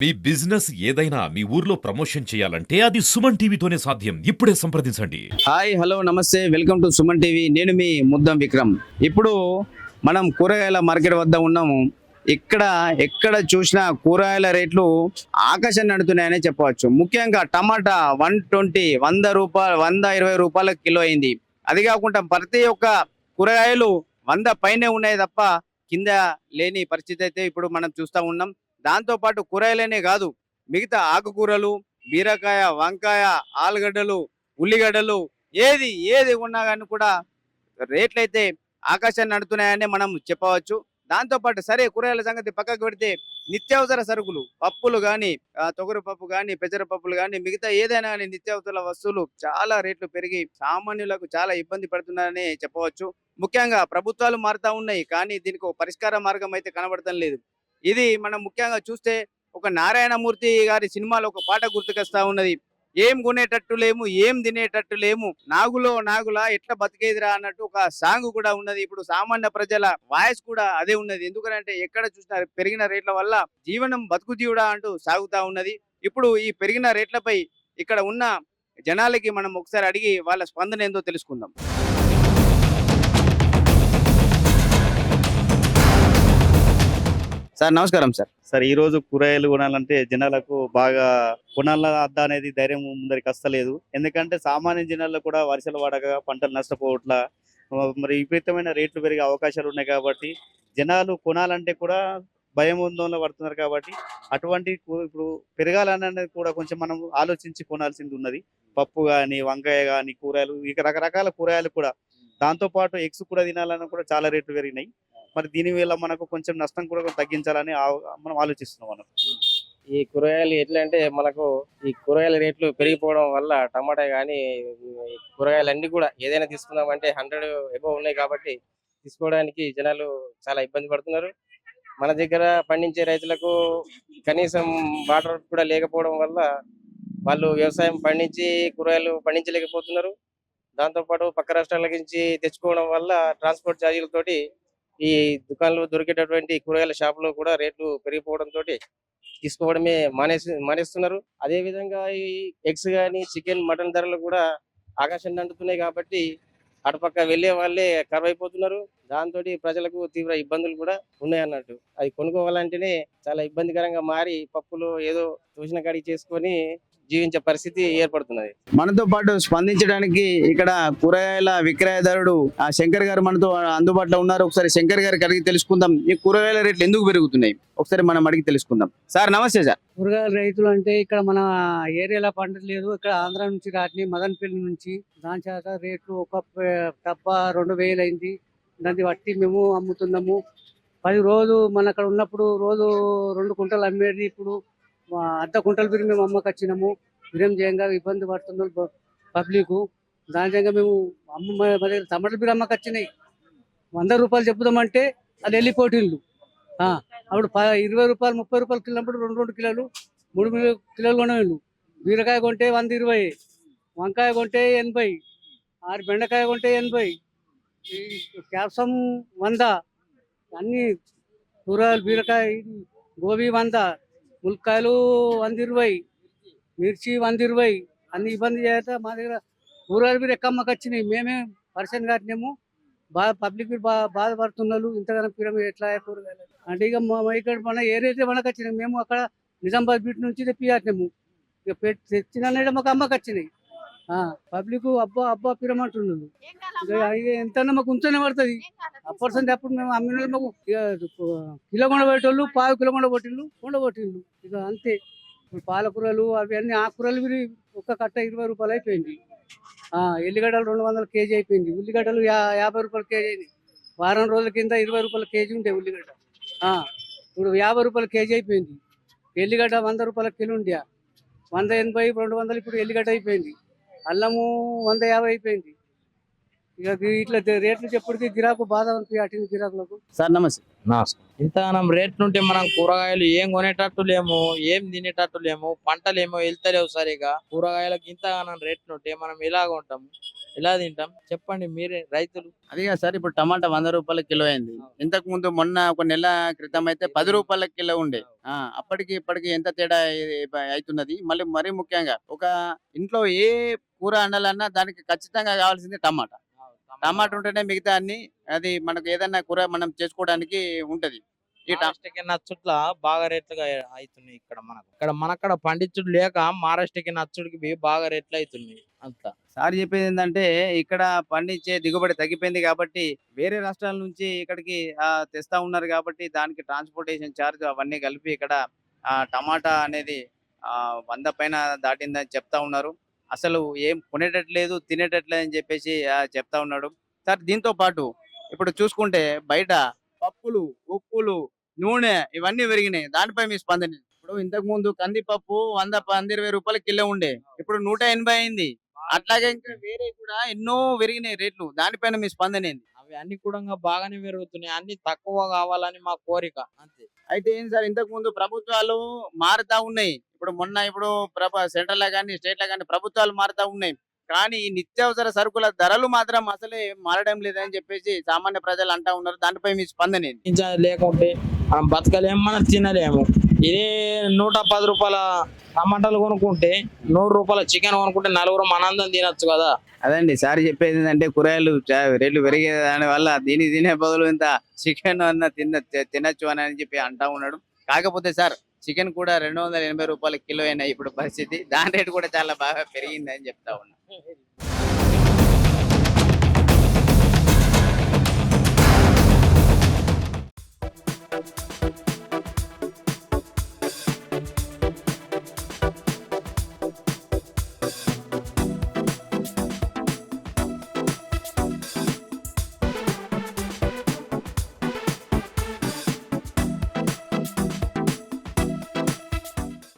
మీ business ఏదైనా మీ ఊర్లో promotion చేయాలంటే అది సుమన్ టీవీతోనే సాధ్యం. ఇప్పుడే సంప్రదించండి. హాయ్ హలో నమస్తే వెల్కమ్ టు సుమన్ టీవీ. నేను మీ ముద్దం విక్రమ్. ఇప్పుడు మనం కూరగాయల మార్కెట్ వద్ద ఉన్నాము. ఇక్కడ ఎక్కడ చూసినా కూరగాయల రేట్లు ఆకాశాన్ని అంటున్నాయనే చెప్పవచ్చు. ముఖ్యంగా టమాటా 120 రూపాయలు 120 రూపాయల కిలో అయింది. అది కాకుండా ప్రతి ఒక్క కూరగాయలు 100 పైనే ఉన్నాయి తప్ప కింద లేని పరిస్థితి అయితే ఇప్పుడు మనం చూస్తూ ఉన్నాం. దాంతో పాటు కూరగాయలనే కాదు, మిగతా ఆకుకూరలు, బీరకాయ, వంకాయ, ఆలుగడ్డలు, ఉల్లిగడ్డలు, ఏది ఏది ఉన్నా కానీ కూడా రేట్లు అయితే ఆకాశాన్ని నడుతున్నాయని మనం చెప్పవచ్చు. దాంతో పాటు సరే కూరగాయల సంగతి పక్కకు పెడితే నిత్యావసర సరుకులు, పప్పులు కానీ, తొగరు పప్పు కానీ, పెసరపప్పులు కానీ, మిగతా ఏదైనా కానీ నిత్యావసర వస్తువులు చాలా రేట్లు పెరిగి సామాన్యులకు చాలా ఇబ్బంది పడుతున్నారని చెప్పవచ్చు. ముఖ్యంగా ప్రభుత్వాలు మారుతా ఉన్నాయి, కానీ దీనికి ఒక పరిష్కార మార్గం అయితే కనబడటం లేదు. ఇది మనం ముఖ్యంగా చూస్తే ఒక నారాయణమూర్తి గారి సినిమాలో ఒక పాట గుర్తుకొస్తా ఉన్నది. ఏం కొనేటట్టు లేము, ఏం తినేటట్టు లేము, నాగులో నాగులా ఎట్లా బతికేదిరా అన్నట్టు ఒక సాంగ్ కూడా ఉన్నది. ఇప్పుడు సామాన్య ప్రజల వాయిస్ కూడా అదే ఉన్నది. ఎందుకంటే ఎక్కడ చూసినా పెరిగిన రేట్ల వల్ల జీవనం బతుకు జీవుడా అంటూ సాగుతా ఉన్నది. ఇప్పుడు ఈ పెరిగిన రేట్లపై ఇక్కడ ఉన్న జనాలకి మనం ఒకసారి అడిగి వాళ్ళ స్పందన ఏందో తెలుసుకుందాం. సార్ నమస్కారం సార్. సార్ ఈ రోజు కూరగాయలు కొనాలంటే జనాలకు బాగా కొనాల అద్దా అనేది ధైర్యం ముందరికి వస్తలేదు. ఎందుకంటే సామాన్య జనాల్లో కూడా వర్షాలు పడక పంటలు నష్టపోవట్లా, మరి విపరీతమైన రేట్లు పెరిగే అవకాశాలు ఉన్నాయి. కాబట్టి జనాలు కొనాలంటే కూడా భయం ఉందో పడుతున్నారు. కాబట్టి అటువంటి ఇప్పుడు పెరగాలనేది కూడా కొంచెం మనం ఆలోచించి కొనాల్సింది ఉన్నది. పప్పు కానీ, వంకాయ కానీ, కూరగాయలు ఇక రకరకాల కూరగాయలు కూడా, దాంతో పాటు ఎగ్స్ కూడా తినాలన్నా కూడా చాలా రేట్లు పెరిగినాయి. మరి దీని వల్ల మనకు కొంచెం నష్టం కూడా తగ్గించాలని మనం ఆలోచిస్తున్నాం. మనం ఈ కూరగాయలు ఎట్లా అంటే మనకు ఈ కూరగాయల రేట్లు పెరిగిపోవడం వల్ల టమాటా కానీ కూరగాయలు అన్ని కూడా ఏదైనా తీసుకుందామంటే 100 ఎబో ఉన్నాయి. కాబట్టి తీసుకోవడానికి జనాలు చాలా ఇబ్బంది పడుతున్నారు. మన దగ్గర పండించే రైతులకు కనీసం వాటర్ కూడా లేకపోవడం వల్ల వాళ్ళు వ్యవసాయం పండించి కూరగాయలు పండించలేకపోతున్నారు. దాంతోపాటు పక్క రాష్ట్రాల నుంచి తెచ్చుకోవడం వల్ల ట్రాన్స్పోర్ట్ ఛార్జీలతోటి ఈ దుకాణంలో దొరికేటటువంటి కూరగాయల షాపులో కూడా రేట్లు పెరిగిపోవడంతో తీసుకోవడమే మానేస్తున్నారు. అదే విధంగా ఈ ఎగ్స్ కానీ, చికెన్, మటన్ ధరలు కూడా ఆకాశాన్ని అంటుతున్నాయి. కాబట్టి అటుపక్క వెళ్లే వాళ్ళే కరువైపోతున్నారు. దాంతో ప్రజలకు తీవ్ర ఇబ్బందులు కూడా ఉన్నాయి అన్నట్టు. అది కొనుక్కోవాలంటేనే చాలా ఇబ్బందికరంగా మారి పప్పులు ఏదో తోచిన కాడికి చేసుకొని జీవించే పరిస్థితి ఏర్పడుతున్నది. మనతో పాటు స్పందించడానికి ఇక్కడ కూరగాయల విక్రయదారుడు శంకర్ గారు మనతో అందుబాటులో ఉన్నారు. ఒకసారి శంకర్ గారికి అడిగి తెలుసుకుందాం, ఈ కూరగాయల రేట్లు ఎందుకు పెరుగుతున్నాయి ఒకసారి మనం అడిగి తెలుసుకుందాం. సార్ నమస్తే సార్. కూరగాయల రైతులు అంటే ఇక్కడ మన ఏరియాలో పండలేదు. ఇక్కడ ఆంధ్ర నుంచి రాటిని మదనపల్లి నుంచి దాని చేత రేట్లు ఒక టబ్బా 2000 అయింది. దాన్ని బట్టి మేము అమ్ముతున్నాము. 10 రోజు మన అక్కడ ఉన్నప్పుడు రోజు 2 కుంటలు అమ్మేది, ఇప్పుడు అర్ధ కుంటలు పెరిగి మేము అమ్మకొచ్చినాము. చేయంగా ఇబ్బంది పడుతున్నారు పబ్లిక్. దాని చేయంగా మేము మా దగ్గర టమాటాలు బిర్రు అమ్మకొచ్చినాయి. 100 రూపాయలు చెప్పుదామంటే అది వెళ్ళిపోటీళ్ళు. అప్పుడు 20 రూపాయలు 30 రూపాయలు కిలో అప్పుడు 2 కిలోలు 3 కిలోలు కొనేవాళ్ళు. బీరకాయ కొంటే 120, వంకాయ కొంటే 80, 6 బెండకాయ కొంటే 80, క్యాప్సమ్ 100, అన్ని కూరగాయలు బీరకాయ, గోబీ 100, ములక్కాయలు 120, మిర్చి 120, అన్ని ఇబ్బంది చేత మా దగ్గర కూరగాయలు మీరు ఎక్కమ్మకి వచ్చినాయి. మేమే పర్సన్ కాటినాము. బాగా పబ్లిక్ బాధపడుతున్నారు. ఇంతగానో పిరమి ఎట్లా కూరగాయలు అంటే ఇక ఇక్కడ మన ఏరియా మనకు వచ్చినాయి. మేము అక్కడ నిజామాబాద్ బీట్ నుంచి తెప్పినాము. ఇక తెచ్చిన మాకు అమ్మకి వచ్చినాయి. పబ్లిక్ అబ్బా అబ్బా పిరమంటున్నారు. ఇక ఎంత మాకు ఉంచనే పడుతుంది. అప్పర్సెంట్ అప్పుడు మేము అమ్మిన మాకు కిలో కొండబెట్టేళ్ళు, 1/2 కిలో కొండబొట్టిళ్ళు. ఇక అంతే. ఇప్పుడు పాలకూరలు అవి అన్ని ఆకుకూరలు ఒక్క కట్ట 20 రూపాయలు అయిపోయింది. ఎల్లిగడ్డలు 200 కేజీ అయిపోయింది. ఉల్లిగడ్డలు 50 రూపాయలు కేజీ అయింది. వారం రోజుల కింద 20 రూపాయల కేజీ ఉంటాయి ఉల్లిగడ్డ. ఇప్పుడు 50 రూపాయల కేజీ అయిపోయింది. ఎల్లిగడ్డ 100 రూపాయల కిలో ఉండే 180, 200 ఇప్పుడు ఎల్లిగడ్డ అయిపోయింది. అల్లము 150 అయిపోయింది. ఇక ఇట్లా రేట్లు చెప్పుడికి గిరాకు బాధ అనిపి గిరాకులకు. సార్ నమస్తే. ఇంతగానం రేట్లు ఉంటే మనం కూరగాయలు ఏం కొనేటట్టు లేము, ఏం తినేటట్టు లేము, పంటలు ఏమో వెళ్తలేవు సరిగా. కూరగాయలకు ఇంతగానం రేట్లు ఉంటే మనం ఎలాగ ఉంటాము? ఎలా తింటాం చెప్పండి మీరే రైతులు. అదే కదా సార్, ఇప్పుడు టమాటా 100 రూపాయల కిలో అయింది. ఇంతకు ముందు మొన్న ఒక నెల క్రితం అయితే 10 రూపాయల కిలో ఉండే. అప్పటికి ఇప్పటికి ఎంత తేడా అవుతున్నది. మరీ ముఖ్యంగా ఒక ఇంట్లో ఏ కూర వండాలన్నా దానికి ఖచ్చితంగా కావాల్సింది టమాటా. టమాటా ఉంటేనే మిగతా అన్ని అది మనకు ఏదైనా కూర మనం చేసుకోవడానికి ఉంటది. ఈ ట- మహారాష్ట్రకి నచ్చుట్లా బాగా రేట్లుగా అవుతున్నాయి ఇక్కడ మనక్కడ పండించుడు లేక మహారాష్ట్రకి నచ్చుడికి బాగా రేట్లు అవుతున్నాయి అంతా. సార్ చెప్పేది ఏంటంటే ఇక్కడ పండించే దిగుబడి తగ్గిపోయింది కాబట్టి వేరే రాష్ట్రాల నుంచి ఇక్కడికి తెస్తా ఉన్నారు కాబట్టి దానికి ట్రాన్స్పోర్టేషన్ ఛార్జ్ అవన్నీ కలిపి ఇక్కడ టమాటా అనేది 100 పైన దాటిందని చెప్తా ఉన్నారు. అసలు ఏం కొనేటట్లేదు తినేటట్లేదు అని చెప్పేసి చెప్తా ఉన్నాడు. సార్ దీంతో పాటు ఇప్పుడు చూసుకుంటే బయట పప్పులు, ఉప్పులు, నూనె ఇవన్నీ పెరిగినాయి. దానిపై మీ స్పందన ఏంటి? ఇప్పుడు ఇంతకు ముందు కందిపప్పు 100-120 రూపాయల కిలో ఉండే, ఇప్పుడు 180 అయింది. అట్లాగే ఇంకా వేరే కూడా ఎన్నో పెరిగినాయి రేట్లు. దానిపైన మీ స్పందన ఏంది? అవి అన్ని కూడా బాగానే పెరుగుతున్నాయి, అన్ని తక్కువ కావాలని మా కోరిక అంతే. అయితే ఏంటి సార్, ఇంతకు ముందు ప్రభుత్వాలు మారుతా ఉన్నాయి. ఇప్పుడు సెంట్రల్ లో కానీ స్టేట్ లో కానీ ప్రభుత్వాలు మారుతా ఉన్నాయి. కానీ ఈ నిత్యావసర సరుకుల ధరలు మాత్రం అసలే మారడం లేదని చెప్పేసి సామాన్య ప్రజలు అంటా ఉన్నారు. దానిపై మీ స్పందన ఏంటి? లేకుంటే మనం బతకలేము, మనం తినలేము. ఇదే 110 రూపాయల టమాటాలు కొనుక్కుంటే 100 రూపాయల చికెన్ కొనుక్కుంటే నలుగురు మనందరం తినొచ్చు కదా. అదండి సార్ చెప్పేది ఏంటంటే కూరగాయలు రేట్లు పెరిగే దాని వల్ల దీని తినే బదులు ఇంత చికెన్ అన్న తినొచ్చు అని చెప్పి అంటా ఉన్నాడు. కాకపోతే సార్ చికెన్ కూడా 280 రూపాయల కిలో అయినా ఇప్పుడు పరిస్థితి. దాని రేటు కూడా చాలా బాగా పెరిగింది అని చెప్తా ఉన్నా.